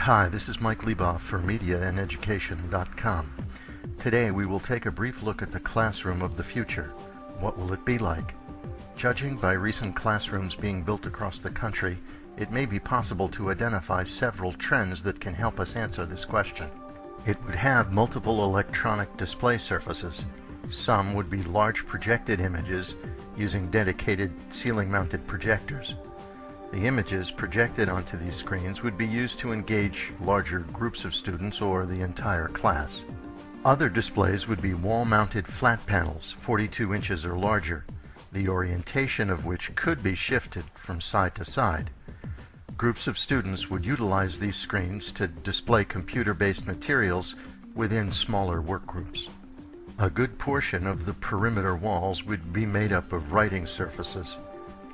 Hi, this is Mike Leboff for MediaAndEducation.com. Today we will take a brief look at the classroom of the future. What will it be like? Judging by recent classrooms being built across the country, it may be possible to identify several trends that can help us answer this question. It would have multiple electronic display surfaces. Some would be large projected images using dedicated ceiling-mounted projectors. The images projected onto these screens would be used to engage larger groups of students or the entire class. Other displays would be wall-mounted flat panels, 42 inches or larger, the orientation of which could be shifted from side to side. Groups of students would utilize these screens to display computer-based materials within smaller work groups. A good portion of the perimeter walls would be made up of writing surfaces.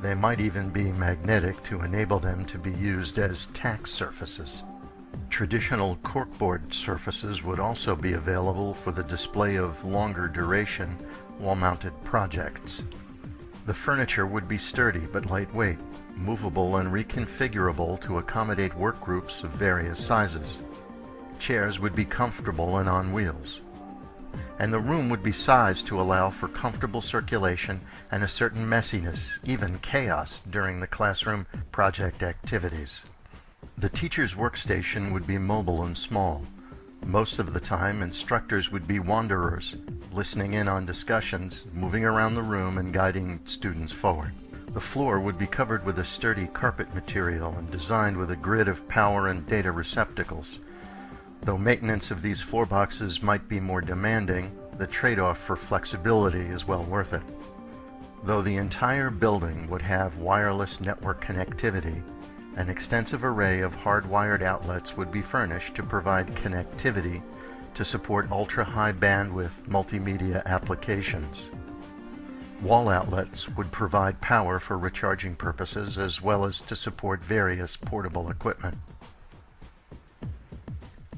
They might even be magnetic to enable them to be used as tack surfaces. Traditional corkboard surfaces would also be available for the display of longer duration wall-mounted projects. The furniture would be sturdy but lightweight, movable and reconfigurable to accommodate work groups of various sizes. Chairs would be comfortable and on wheels. And the room would be sized to allow for comfortable circulation and a certain messiness, even chaos, during the classroom project activities. The teacher's workstation would be mobile and small. Most of the time, instructors would be wanderers, listening in on discussions, moving around the room, and guiding students forward. The floor would be covered with a sturdy carpet material and designed with a grid of power and data receptacles. Though maintenance of these floor boxes might be more demanding, the trade-off for flexibility is well worth it. Though the entire building would have wireless network connectivity, an extensive array of hardwired outlets would be furnished to provide connectivity to support ultra-high bandwidth multimedia applications. Wall outlets would provide power for recharging purposes as well as to support various portable equipment.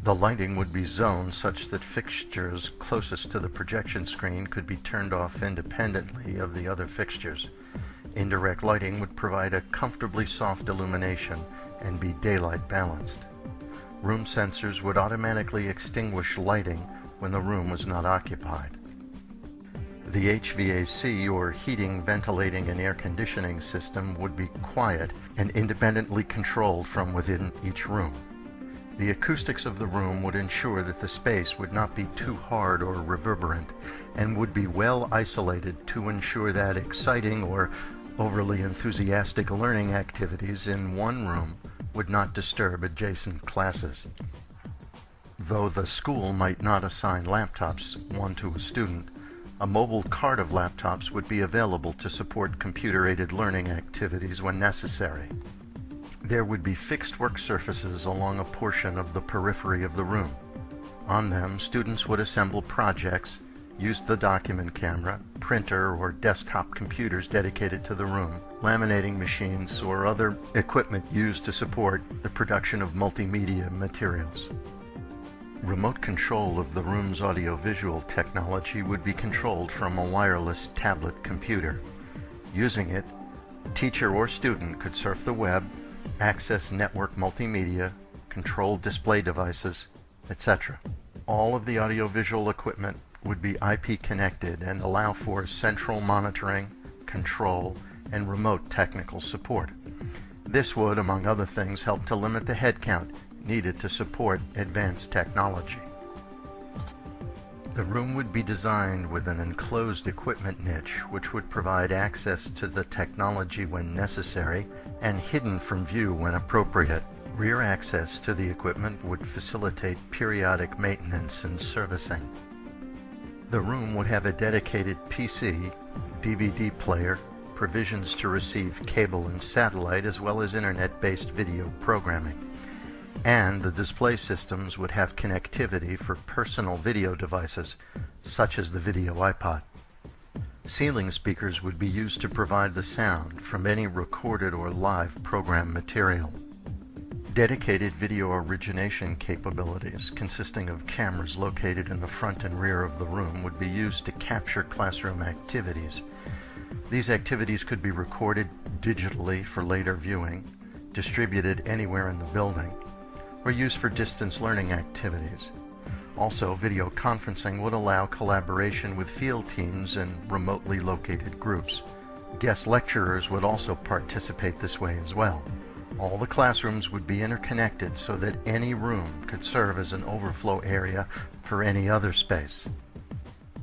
The lighting would be zoned such that fixtures closest to the projection screen could be turned off independently of the other fixtures. Indirect lighting would provide a comfortably soft illumination and be daylight balanced. Room sensors would automatically extinguish lighting when the room was not occupied. The HVAC, or heating, ventilating, and air conditioning system, would be quiet and independently controlled from within each room. The acoustics of the room would ensure that the space would not be too hard or reverberant and would be well isolated to ensure that exciting or overly enthusiastic learning activities in one room would not disturb adjacent classes. Though the school might not assign laptops one to a student, a mobile cart of laptops would be available to support computer-aided learning activities when necessary. There would be fixed work surfaces along a portion of the periphery of the room. On them, students would assemble projects, use the document camera, printer, or desktop computers dedicated to the room, laminating machines, or other equipment used to support the production of multimedia materials. Remote control of the room's audiovisual technology would be controlled from a wireless tablet computer. Using it, teacher or student could surf the web, access network multimedia, control display devices, etc. All of the audiovisual equipment would be IP connected and allow for central monitoring, control, and remote technical support. This would, among other things, help to limit the headcount needed to support advanced technology. The room would be designed with an enclosed equipment niche which would provide access to the technology when necessary and hidden from view when appropriate. Rear access to the equipment would facilitate periodic maintenance and servicing. The room would have a dedicated PC, DVD player, provisions to receive cable and satellite as well as internet-based video programming. And the display systems would have connectivity for personal video devices, such as the video iPod. Ceiling speakers would be used to provide the sound from any recorded or live program material. Dedicated video origination capabilities, consisting of cameras located in the front and rear of the room, would be used to capture classroom activities. These activities could be recorded digitally for later viewing, distributed anywhere in the building, or used for distance learning activities. Also, video conferencing would allow collaboration with field teams and remotely located groups. Guest lecturers would also participate this way as well. All the classrooms would be interconnected so that any room could serve as an overflow area for any other space.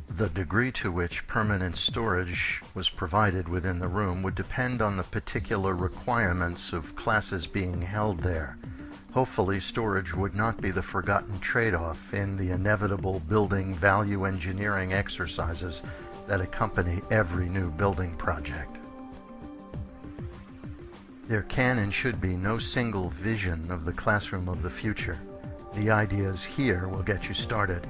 The degree to which permanent storage was provided within the room would depend on the particular requirements of classes being held there. Hopefully, storage would not be the forgotten trade-off in the inevitable building value engineering exercises that accompany every new building project. There can and should be no single vision of the classroom of the future. The ideas here will get you started.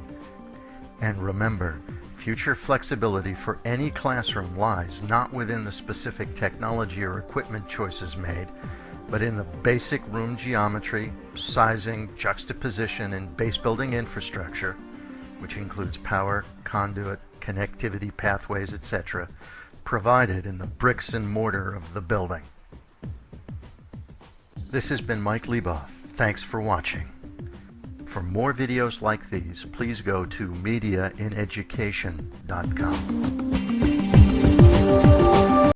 And remember, future flexibility for any classroom lies not within the specific technology or equipment choices made, but in the basic room geometry, sizing, juxtaposition, and base building infrastructure, which includes power, conduit, connectivity pathways, etc., provided in the bricks and mortar of the building. This has been Mike Leboff. Thanks for watching. For more videos like these, please go to mediaInEducation.com.